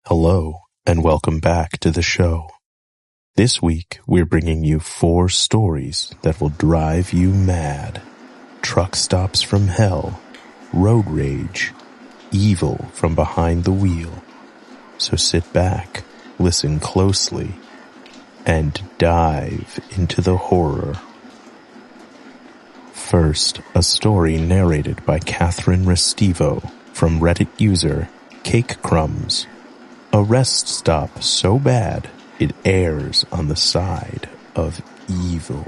Hello, and welcome back to the show. This week, we're bringing you 4 stories that will drive you mad. Truck stops from hell, road rage, evil from behind the wheel. So sit back, listen closely, and dive into the horror. First, a story narrated by Catherine Restivo from Reddit user Cake Crumbs. A rest stop so bad it errs on the side of evil.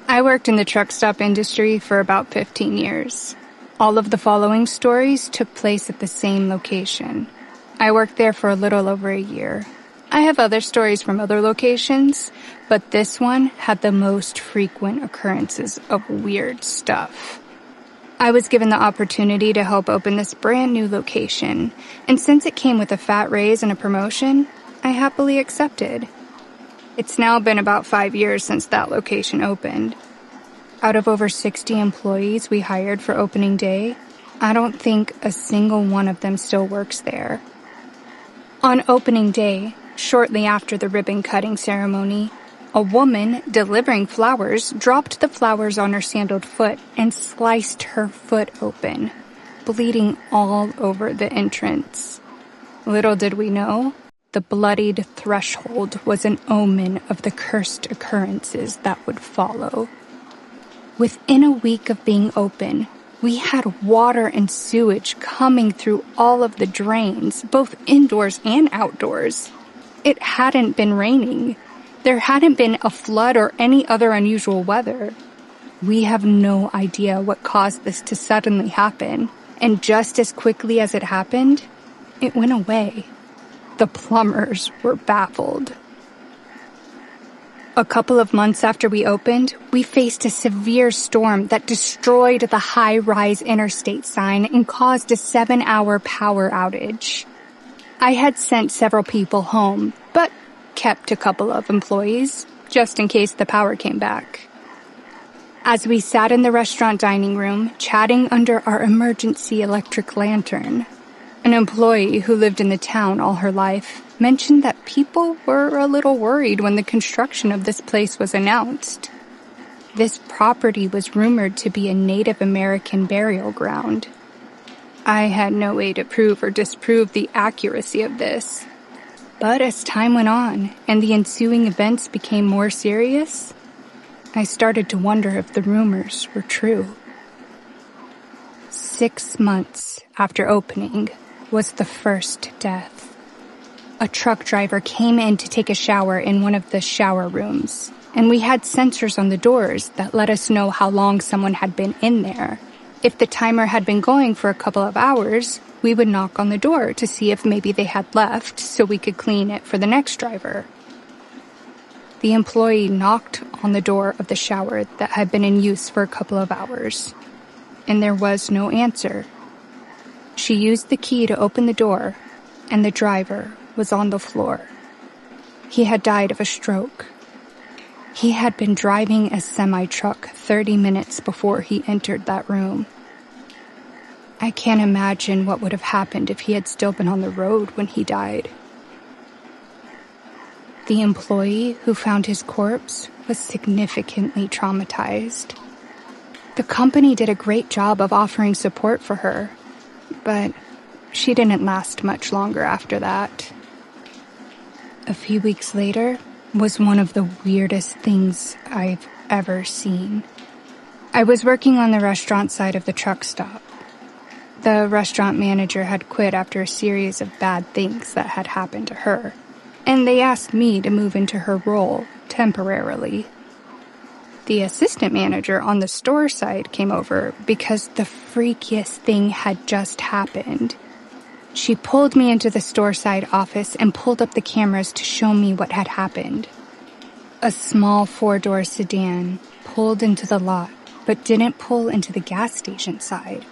I worked in the truck stop industry for about 15 years. All of the following stories took place at the same location. I worked there for a little over a year. I have other stories from other locations, but this one had the most frequent occurrences of weird stuff. I was given the opportunity to help open this brand new location, and since it came with a fat raise and a promotion, I happily accepted. It's now been about 5 years since that location opened. Out of over 60 employees we hired for opening day, I don't think a single one of them still works there. On opening day, shortly after the ribbon cutting ceremony, a woman delivering flowers dropped the flowers on her sandaled foot and sliced her foot open, bleeding all over the entrance. Little did we know, the bloodied threshold was an omen of the cursed occurrences that would follow. Within a week of being open, we had water and sewage coming through all of the drains, both indoors and outdoors. It hadn't been raining. There hadn't been a flood or any other unusual weather. We have no idea what caused this to suddenly happen, and just as quickly as it happened, it went away. The plumbers were baffled. A couple of months after we opened, we faced a severe storm that destroyed the high-rise interstate sign and caused a 7-hour power outage. I had sent several people home, but kept a couple of employees, just in case the power came back. As we sat in the restaurant dining room, chatting under our emergency electric lantern, an employee who lived in the town all her life mentioned that people were a little worried when the construction of this place was announced. This property was rumored to be a Native American burial ground. I had no way to prove or disprove the accuracy of this. But as time went on and the ensuing events became more serious, I started to wonder if the rumors were true. 6 months after opening was the first death. A truck driver came in to take a shower in one of the shower rooms, and we had sensors on the doors that let us know how long someone had been in there. If the timer had been going for a couple of hours, we would knock on the door to see if maybe they had left so we could clean it for the next driver. The employee knocked on the door of the shower that had been in use for a couple of hours, and there was no answer. She used the key to open the door, and the driver was on the floor. He had died of a stroke. He had been driving a semi-truck 30 minutes before he entered that room. I can't imagine what would have happened if he had still been on the road when he died. The employee who found his corpse was significantly traumatized. The company did a great job of offering support for her, but she didn't last much longer after that. A few weeks later was one of the weirdest things I've ever seen. I was working on the restaurant side of the truck stop. The restaurant manager had quit after a series of bad things that had happened to her, and they asked me to move into her role temporarily. The assistant manager on the store side came over because the freakiest thing had just happened. She pulled me into the store side office and pulled up the cameras to show me what had happened. A small 4-door sedan pulled into the lot, but didn't pull into the gas station side.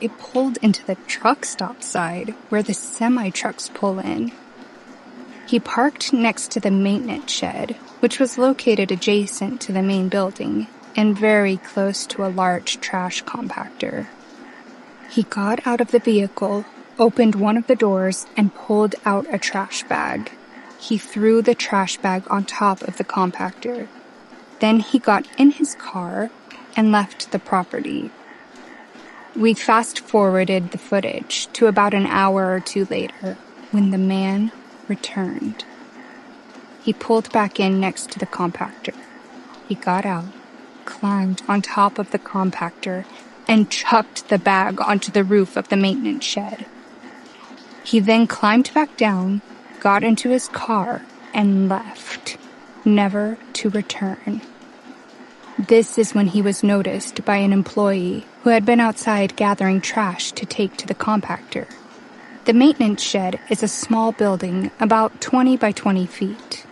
It pulled into the truck stop side, where the semi-trucks pull in. He parked next to the maintenance shed, which was located adjacent to the main building and very close to a large trash compactor. He got out of the vehicle, opened one of the doors, and pulled out a trash bag. He threw the trash bag on top of the compactor. Then he got in his car and left the property. We fast-forwarded the footage to about an hour or two later when the man returned. He pulled back in next to the compactor. He got out, climbed on top of the compactor, and chucked the bag onto the roof of the maintenance shed. He then climbed back down, got into his car, and left, never to return. This is when he was noticed by an employee who had been outside gathering trash to take to the compactor. The maintenance shed is a small building about 20 by 20 feet.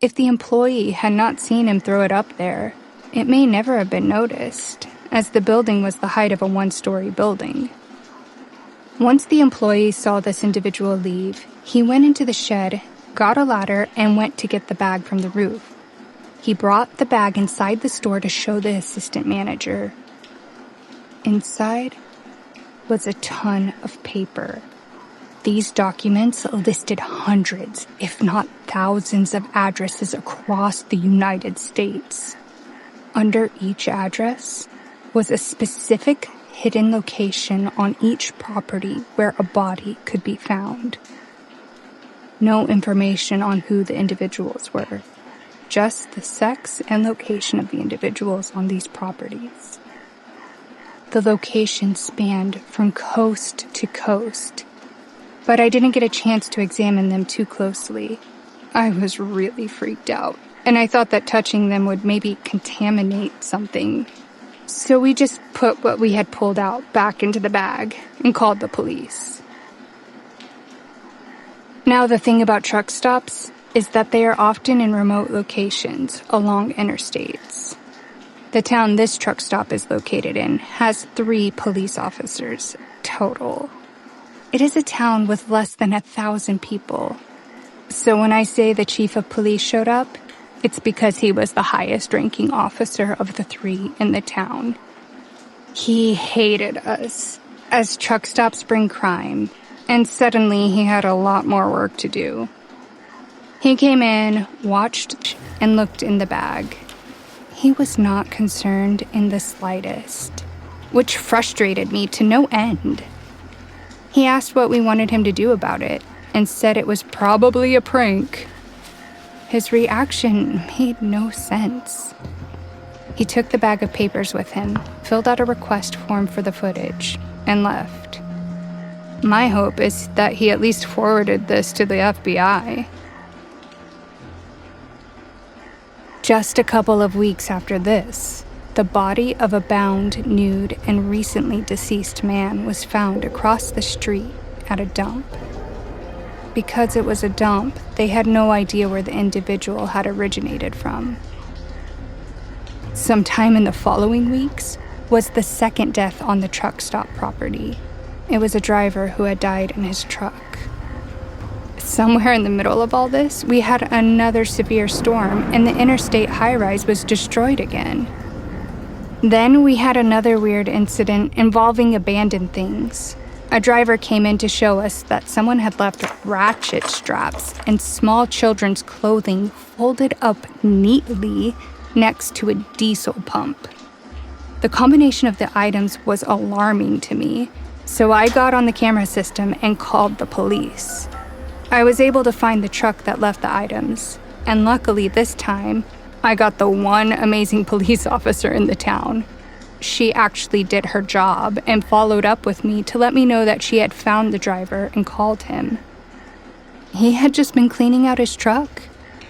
If the employee had not seen him throw it up there, it may never have been noticed, as the building was the height of a one-story building. Once the employee saw this individual leave, he went into the shed, got a ladder, and went to get the bag from the roof. He brought the bag inside the store to show the assistant manager. Inside was a ton of paper. These documents listed hundreds, if not thousands, of addresses across the United States. Under each address was a specific hidden location on each property where a body could be found. No information on who the individuals were, just the sex and location of the individuals on these properties. The location spanned from coast to coast, but I didn't get a chance to examine them too closely. I was really freaked out, and I thought that touching them would maybe contaminate something. So we just put what we had pulled out back into the bag and called the police. Now, the thing about truck stops is that they are often in remote locations along interstates. The town this truck stop is located in has 3 police officers total. It is a town with less than 1,000 people. So when I say the chief of police showed up, it's because he was the highest-ranking officer of the 3 in the town. He hated us, as truck stops bring crime, and suddenly he had a lot more work to do. He came in, watched, and looked in the bag. He was not concerned in the slightest, which frustrated me to no end. He asked what we wanted him to do about it, and said it was probably a prank. His reaction made no sense. He took the bag of papers with him, filled out a request form for the footage, and left. My hope is that he at least forwarded this to the FBI. Just a couple of weeks after this, the body of a bound, nude, and recently deceased man was found across the street at a dump. Because it was a dump, they had no idea where the individual had originated from. Sometime in the following weeks was the second death on the truck stop property. It was a driver who had died in his truck. Somewhere in the middle of all this, we had another severe storm, and the interstate high-rise was destroyed again. Then we had another weird incident involving abandoned things. A driver came in to show us that someone had left ratchet straps and small children's clothing folded up neatly next to a diesel pump. The combination of the items was alarming to me, so I got on the camera system and called the police. I was able to find the truck that left the items, and luckily this time, I got the one amazing police officer in the town. She actually did her job and followed up with me to let me know that she had found the driver and called him. He had just been cleaning out his truck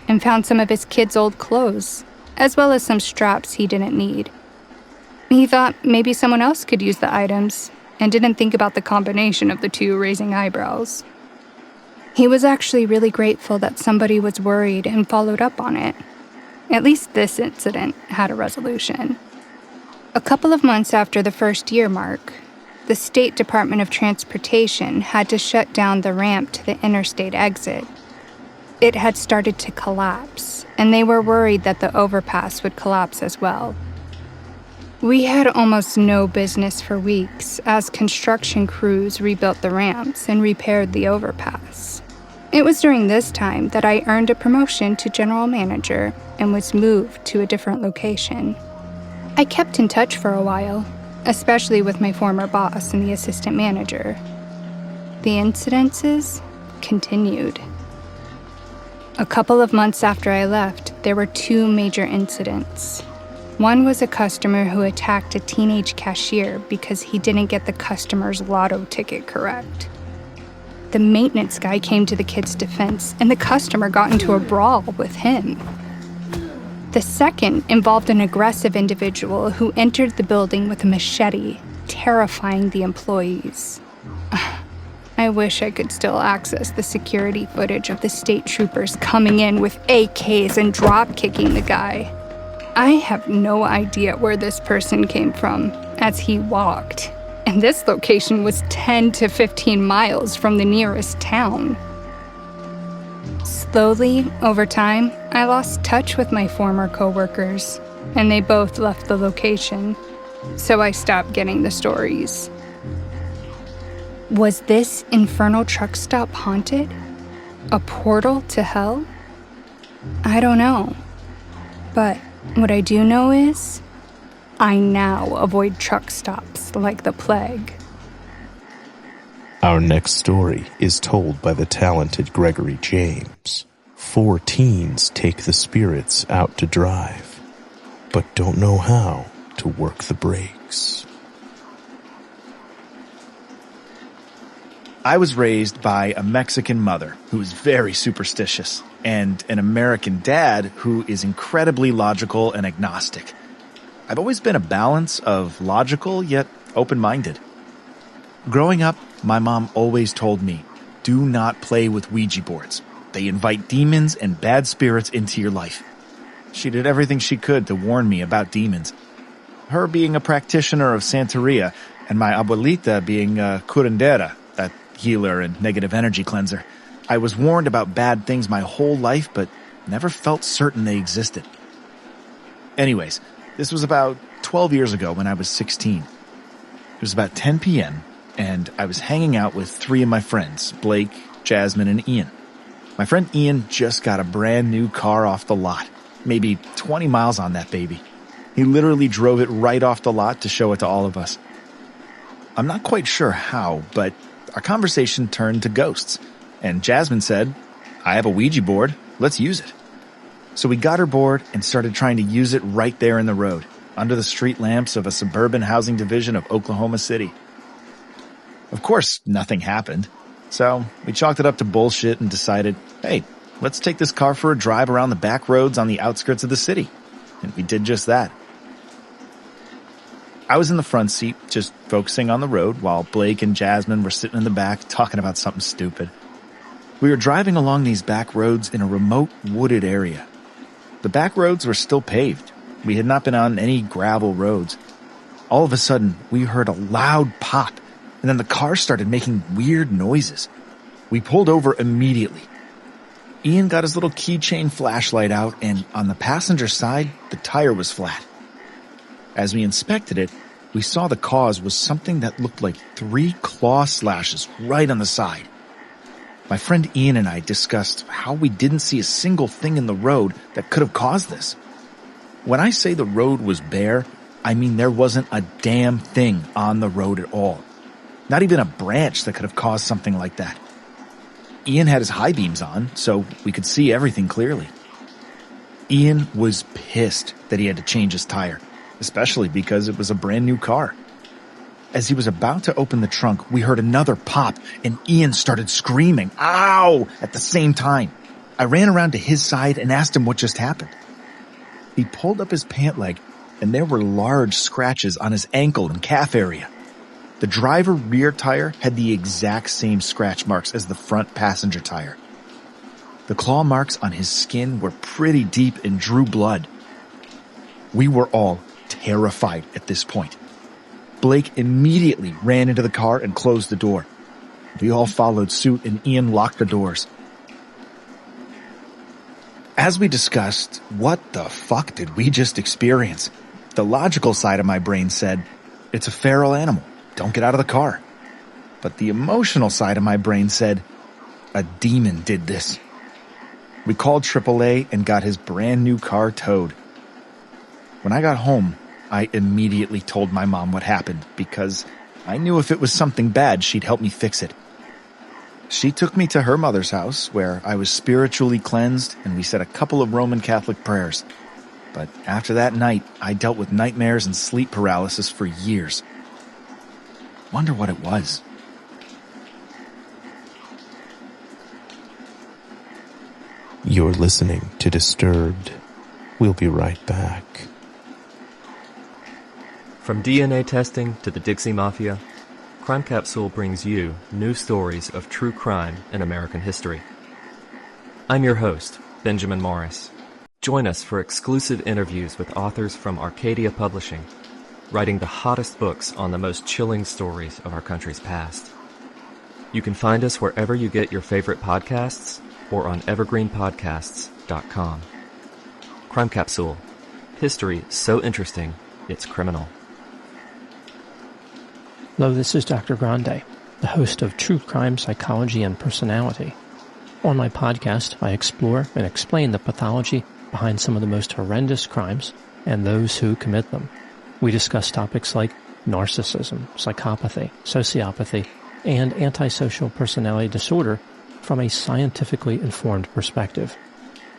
and found some of his kids' old clothes, as well as some straps he didn't need. He thought maybe someone else could use the items and didn't think about the combination of the two, raising eyebrows. He was actually really grateful that somebody was worried and followed up on it. At least this incident had a resolution. A couple of months after the first year mark, the State Department of Transportation had to shut down the ramp to the interstate exit. It had started to collapse, and they were worried that the overpass would collapse as well. We had almost no business for weeks as construction crews rebuilt the ramps and repaired the overpass. It was during this time that I earned a promotion to general manager and was moved to a different location. I kept in touch for a while, especially with my former boss and the assistant manager. The incidences continued. A couple of months after I left, there were 2 major incidents. One was a customer who attacked a teenage cashier because he didn't get the customer's lotto ticket correct. The maintenance guy came to the kid's defense, and the customer got into a brawl with him. The second involved an aggressive individual who entered the building with a machete, terrifying the employees. I wish I could still access the security footage of the state troopers coming in with AKs and drop-kicking the guy. I have no idea where this person came from as he walked, and this location was 10 to 15 miles from the nearest town. Slowly, over time, I lost touch with my former coworkers, and they both left the location, so I stopped getting the stories. Was this infernal truck stop haunted? A portal to hell? I don't know. But what I do know is, I now avoid truck stops like the plague. Our next story is told by the talented Gregory James. 4 teens take the spirits out to drive, but don't know how to work the brakes. I was raised by a Mexican mother who is very superstitious and an American dad who is incredibly logical and agnostic. I've always been a balance of logical yet open-minded. Growing up, my mom always told me, do not play with Ouija boards. They invite demons and bad spirits into your life. She did everything she could to warn me about demons. Her being a practitioner of Santeria and my abuelita being a curandera, a healer and negative energy cleanser. I was warned about bad things my whole life, but never felt certain they existed. Anyways, this was about 12 years ago when I was 16. It was about 10 p.m., and I was hanging out with 3 of my friends, Blake, Jasmine, and Ian. My friend Ian just got a brand new car off the lot, maybe 20 miles on that baby. He literally drove it right off the lot to show it to all of us. I'm not quite sure how, but our conversation turned to ghosts, and Jasmine said, I have a Ouija board, let's use it. So we got her board and started trying to use it right there in the road, under the street lamps of a suburban housing division of Oklahoma City. Of course, nothing happened, so we chalked it up to bullshit and decided, hey, let's take this car for a drive around the back roads on the outskirts of the city. And we did just that. I was in the front seat, just focusing on the road, while Blake and Jasmine were sitting in the back talking about something stupid. We were driving along these back roads in a remote, wooded area. The back roads were still paved. We had not been on any gravel roads. All of a sudden, we heard a loud pop, and then the car started making weird noises. We pulled over immediately. Ian got his little keychain flashlight out, and on the passenger side, the tire was flat. As we inspected it, we saw the cause was something that looked like 3 claw slashes right on the side. My friend Ian and I discussed how we didn't see a single thing in the road that could have caused this. When I say the road was bare, I mean there wasn't a damn thing on the road at all. Not even a branch that could have caused something like that. Ian had his high beams on, so we could see everything clearly. Ian was pissed that he had to change his tire, especially because it was a brand new car. As he was about to open the trunk, we heard another pop, and Ian started screaming, "Ow!" at the same time. I ran around to his side and asked him what just happened. He pulled up his pant leg, and there were large scratches on his ankle and calf area. The driver rear tire had the exact same scratch marks as the front passenger tire. The claw marks on his skin were pretty deep and drew blood. We were all terrified at this point. Blake immediately ran into the car and closed the door. We all followed suit, and Ian locked the doors. As we discussed, what the fuck did we just experience? The logical side of my brain said, it's a feral animal. Don't get out of the car. But the emotional side of my brain said, a demon did this. We called AAA and got his brand new car towed. When I got home, I immediately told my mom what happened because I knew if it was something bad, she'd help me fix it. She took me to her mother's house where I was spiritually cleansed and we said a couple of Roman Catholic prayers. But after that night, I dealt with nightmares and sleep paralysis for years. Wonder what it was. You're listening to Disturbed. We'll be right back. From DNA testing to the Dixie Mafia, Crime Capsule brings you new stories of true crime in American history. I'm your host, Benjamin Morris. Join us for exclusive interviews with authors from Arcadia Publishing, writing the hottest books on the most chilling stories of our country's past. You can find us wherever you get your favorite podcasts or on evergreenpodcasts.com. Crime Capsule. History so interesting, it's criminal. Hello, this is Dr. Grande, the host of True Crime Psychology and Personality. On my podcast, I explore and explain the pathology behind some of the most horrendous crimes and those who commit them. We discuss topics like narcissism, psychopathy, sociopathy, and antisocial personality disorder from a scientifically informed perspective.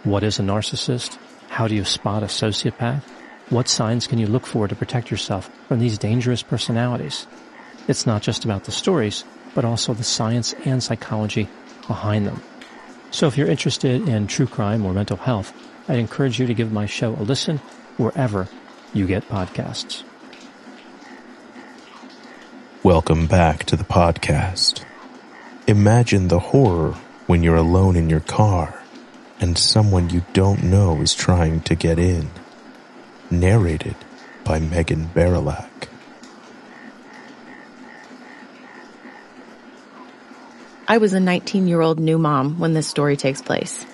What is a narcissist? How do you spot a sociopath? What signs can you look for to protect yourself from these dangerous personalities? It's not just about the stories, but also the science and psychology behind them. So if you're interested in true crime or mental health, I'd encourage you to give my show a listen wherever you get podcasts. Welcome back to the podcast. Imagine the horror when you're alone in your car and someone you don't know is trying to get in. Narrated by Megan Barilak. I was a 19-year-old new mom when this story takes place.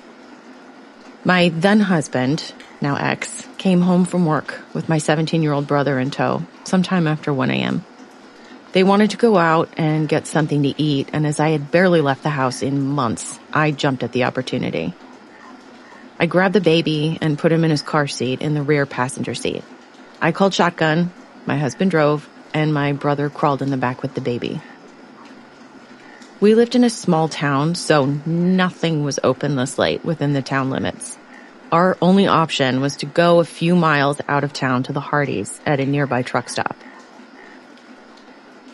My then husband, now ex, came home from work with my 17-year-old brother in tow sometime after 1 a.m. They wanted to go out and get something to eat, and as I had barely left the house in months, I jumped at the opportunity. I grabbed the baby and put him in his car seat in the rear passenger seat. I called shotgun, my husband drove, and my brother crawled in the back with the baby. We lived in a small town, so nothing was open this late within the town limits. Our only option was to go a few miles out of town to the Hardee's at a nearby truck stop.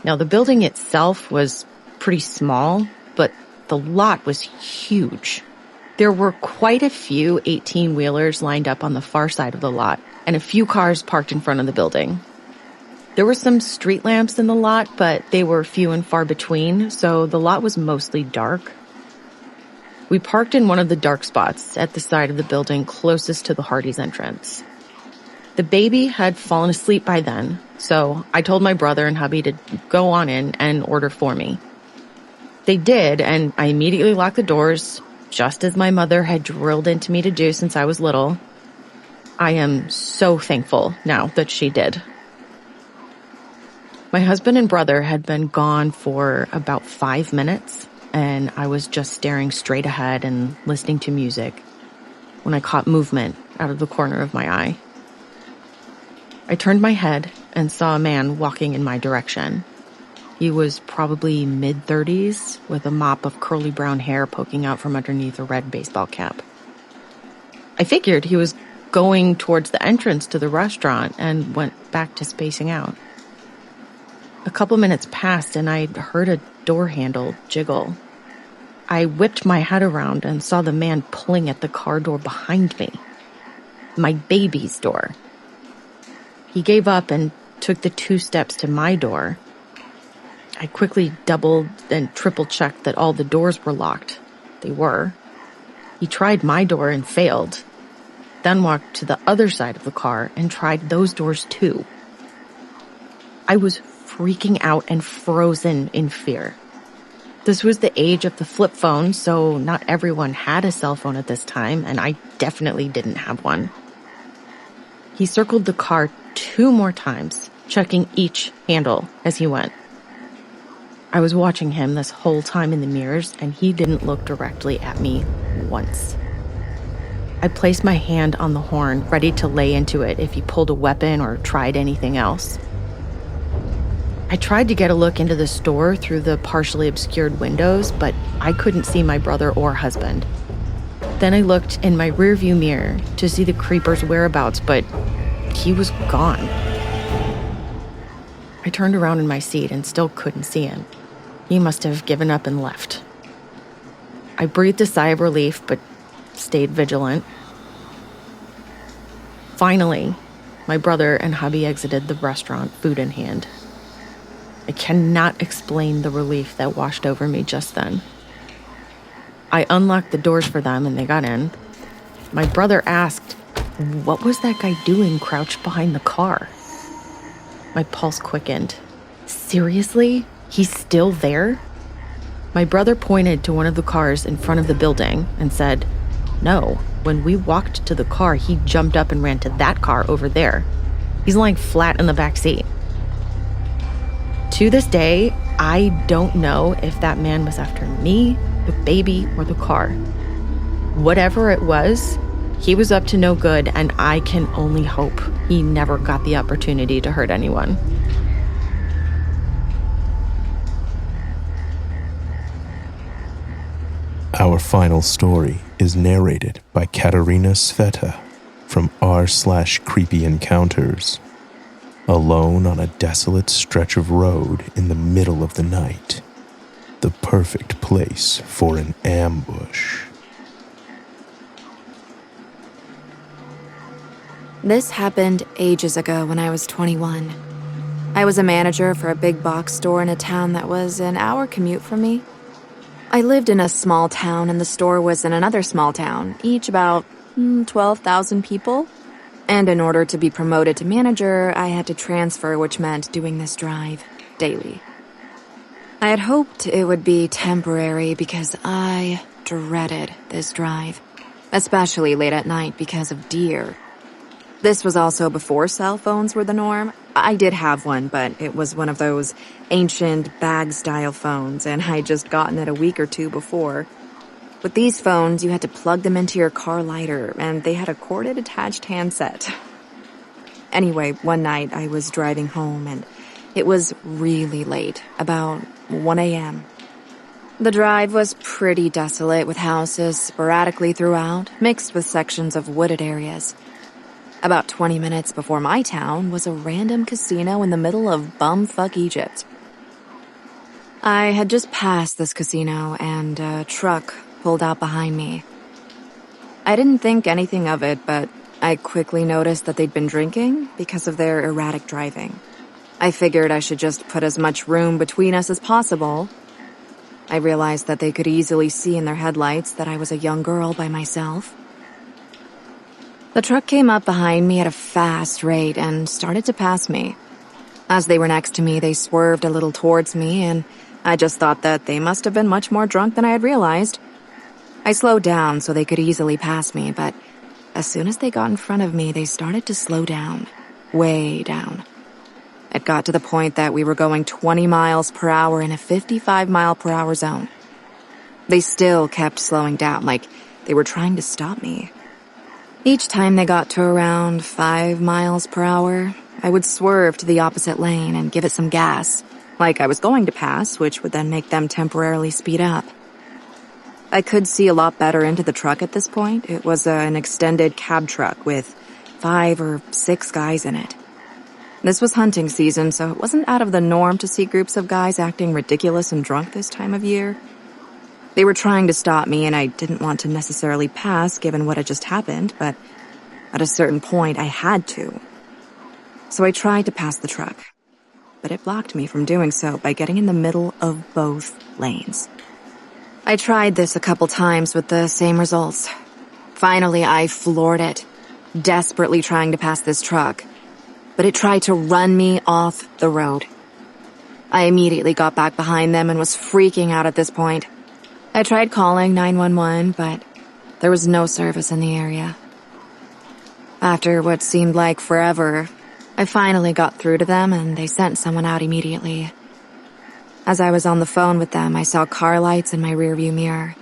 Now, the building itself was pretty small, but the lot was huge. There were quite a few 18-wheelers lined up on the far side of the lot, and a few cars parked in front of the building. There were some street lamps in the lot, but they were few and far between, so the lot was mostly dark. We parked in one of the dark spots at the side of the building closest to the Hardee's entrance. The baby had fallen asleep by then, so I told my brother and hubby to go on in and order for me. They did, and I immediately locked the doors, just as my mother had drilled into me to do since I was little. I am so thankful now that she did. My husband and brother had been gone for about 5 minutes, and I was just staring straight ahead and listening to music when I caught movement out of the corner of my eye. I turned my head and saw a man walking in my direction. He was probably mid-30s with a mop of curly brown hair poking out from underneath a red baseball cap. I figured he was going towards the entrance to the restaurant and went back to spacing out. A couple minutes passed and I heard a door handle jiggle. I whipped my head around and saw the man pulling at the car door behind me. My baby's door. He gave up and took the 2 steps to my door. I quickly doubled and triple checked that all the doors were locked. They were. He tried my door and failed, then walked to the other side of the car and tried those doors too. I was freaking out and frozen in fear. This was the age of the flip phone, so not everyone had a cell phone at this time, and I definitely didn't have one. He circled the car 2 more times, checking each handle as he went. I was watching him this whole time in the mirrors, and he didn't look directly at me once. I placed my hand on the horn, ready to lay into it if he pulled a weapon or tried anything else. I tried to get a look into the store through the partially obscured windows, but I couldn't see my brother or husband. Then I looked in my rearview mirror to see the creeper's whereabouts, but he was gone. I turned around in my seat and still couldn't see him. He must have given up and left. I breathed a sigh of relief, but stayed vigilant. Finally, my brother and hubby exited the restaurant, food in hand. I cannot explain the relief that washed over me just then. I unlocked the doors for them and they got in. My brother asked, "What was that guy doing crouched behind the car?" My pulse quickened. Seriously? He's still there? My brother pointed to one of the cars in front of the building and said, "No, when we walked to the car, he jumped up and ran to that car over there. He's lying flat in the back seat." To this day, I don't know if that man was after me, the baby, or the car. Whatever it was, he was up to no good, and I can only hope he never got the opportunity to hurt anyone. Our final story is narrated by Katerina Sveta from r/Creepy Encounters. Alone on a desolate stretch of road in the middle of the night. The perfect place for an ambush. This happened ages ago when I was 21. I was a manager for a big box store in a town that was an hour commute from me. I lived in a small town and the store was in another small town, each about 12,000 people. And in order to be promoted to manager, I had to transfer, which meant doing this drive daily. I had hoped it would be temporary because I dreaded this drive, especially late at night because of deer. This was also before cell phones were the norm. I did have one, but it was one of those ancient bag-style phones, and I'd just gotten it a week or 2 before. With these phones, you had to plug them into your car lighter, and they had a corded-attached handset. Anyway, one night I was driving home, and it was really late, about 1 a.m. The drive was pretty desolate, with houses sporadically throughout, mixed with sections of wooded areas. About 20 minutes before my town was a random casino in the middle of bumfuck Egypt. I had just passed this casino, and a truck pulled out behind me. I didn't think anything of it, but I quickly noticed that they'd been drinking because of their erratic driving. I figured I should just put as much room between us as possible. I realized that they could easily see in their headlights that I was a young girl by myself. The truck came up behind me at a fast rate and started to pass me. As they were next to me, they swerved a little towards me, and I just thought that they must have been much more drunk than I had realized. I slowed down so they could easily pass me, but as soon as they got in front of me, they started to slow down, way down. It got to the point that we were going 20 miles per hour in a 55-mile-per-hour zone. They still kept slowing down, like they were trying to stop me. Each time they got to around 5 miles per hour, I would swerve to the opposite lane and give it some gas, like I was going to pass, which would then make them temporarily speed up. I could see a lot better into the truck at this point. It was an extended cab truck with 5 or 6 guys in it. This was hunting season, so it wasn't out of the norm to see groups of guys acting ridiculous and drunk this time of year. They were trying to stop me, and I didn't want to necessarily pass given what had just happened, but at a certain point I had to. So I tried to pass the truck, but it blocked me from doing so by getting in the middle of both lanes. I tried this a couple times with the same results. Finally, I floored it, desperately trying to pass this truck, but it tried to run me off the road. I immediately got back behind them and was freaking out at this point. I tried calling 911, but there was no service in the area. After what seemed like forever, I finally got through to them and they sent someone out immediately. As I was on the phone with them, I saw car lights in my rearview mirror.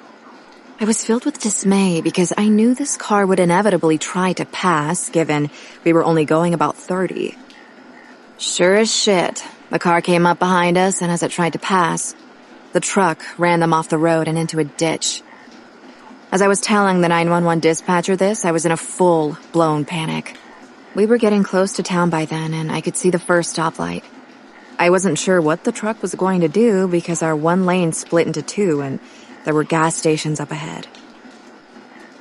I was filled with dismay because I knew this car would inevitably try to pass, given we were only going about 30. Sure as shit, the car came up behind us, and as it tried to pass, the truck ran them off the road and into a ditch. As I was telling the 911 dispatcher this, I was in a full-blown panic. We were getting close to town by then, and I could see the first stoplight. I wasn't sure what the truck was going to do because our one lane split into two, and there were gas stations up ahead.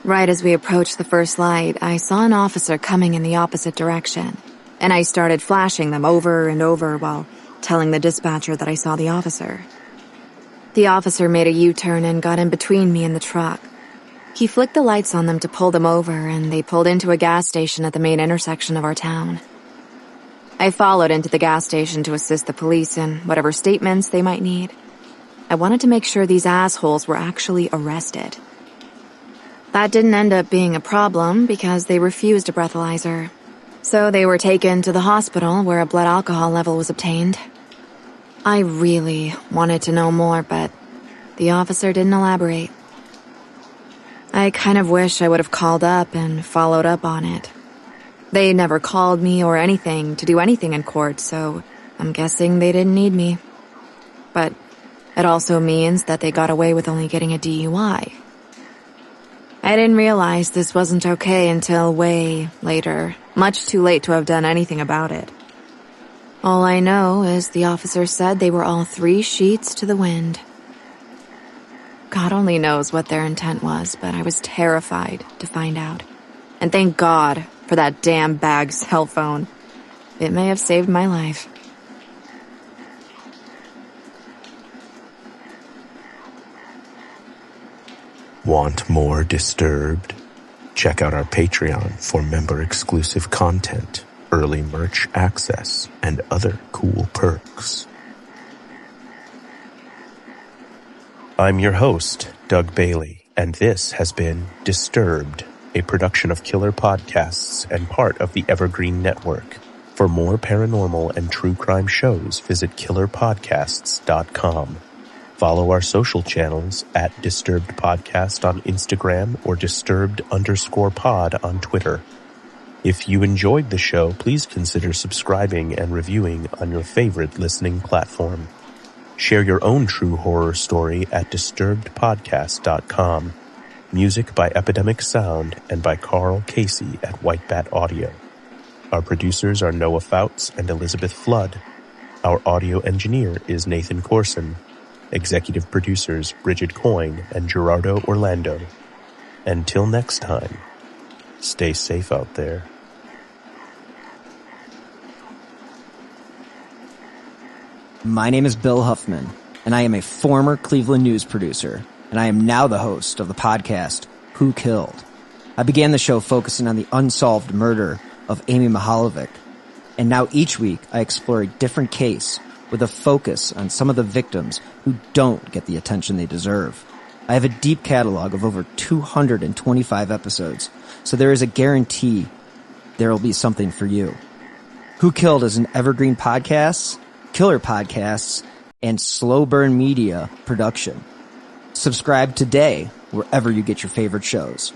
Right as we approached the first light, I saw an officer coming in the opposite direction, and I started flashing them over and over while telling the dispatcher that I saw the officer. The officer made a U-turn and got in between me and the truck. He flicked the lights on them to pull them over, and they pulled into a gas station at the main intersection of our town. I followed into the gas station to assist the police in whatever statements they might need. I wanted to make sure these assholes were actually arrested. That didn't end up being a problem because they refused a breathalyzer. So they were taken to the hospital where a blood alcohol level was obtained. I really wanted to know more, but the officer didn't elaborate. I kind of wish I would have called up and followed up on it. They never called me or anything to do anything in court, so I'm guessing they didn't need me. But it also means that they got away with only getting a DUI. I didn't realize this wasn't okay until way later, much too late to have done anything about it. All I know is the officer said they were all 3 sheets to the wind. God only knows what their intent was, but I was terrified to find out. And thank God for that damn bag cell phone. It may have saved my life. Want more Disturbed? Check out our Patreon for member-exclusive content, early merch access, and other cool perks. I'm your host, Doug Bailey, and this has been Disturbed, a production of Killer Podcasts and part of the Evergreen Network. For more paranormal and true crime shows, visit killerpodcasts.com. Follow our social channels at Disturbed Podcast on Instagram or Disturbed_pod on Twitter. If you enjoyed the show, please consider subscribing and reviewing on your favorite listening platform. Share your own true horror story at DisturbedPodcast.com. Music by Epidemic Sound and by Carl Casey at White Bat Audio. Our producers are Noah Fouts and Elizabeth Flood. Our audio engineer is Nathan Corson. Executive producers Bridget Coyne and Gerardo Orlando. Until next time, stay safe out there. My name is Bill Huffman, and I am a former Cleveland news producer, and I am now the host of the podcast, Who Killed? I began the show focusing on the unsolved murder of Amy Mihaljevic, and now each week I explore a different case with a focus on some of the victims who don't get the attention they deserve. I have a deep catalog of over 225 episodes, so there is a guarantee there will be something for you. Who Killed is an Evergreen Podcasts, Killer Podcasts, and Slow Burn Media production. Subscribe today wherever you get your favorite shows.